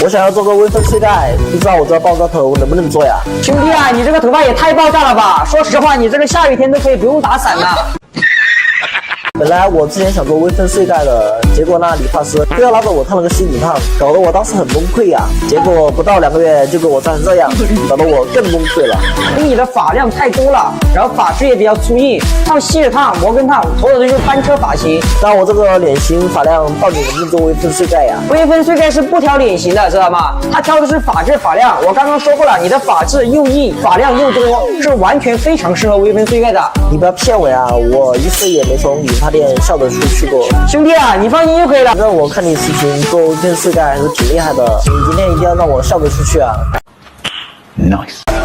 我想要做个微分碎盖，不知道我这爆炸头能不能做呀？兄弟啊，你这个头发也太爆炸了吧！说实话，你这个下雨天都可以不用打伞了。本来我之前想做微分碎盖的，结果那理发师非要拉着我烫了个锡纸烫，搞得我当时很崩溃呀。结果不到2个月就给我扎成这样，搞得我更崩溃了。因为你的发量太多了，然后发质也比较粗硬，烫锡纸烫、摩根烫，头的就是翻车发型。那我这个脸型发量到底能不能做微分碎盖呀？微分碎盖是不挑脸型的，知道吗？它挑的是发质发量。我刚刚说过了，你的发质又硬，发量又多，是完全非常适合微分碎盖的。你不要骗我呀，我一次也没从理发店笑着出去过。兄弟啊，你放心就可以了。反正我看你视频做微分碎盖还是挺厉害的，你今天一定要让我笑着出去啊。Nice。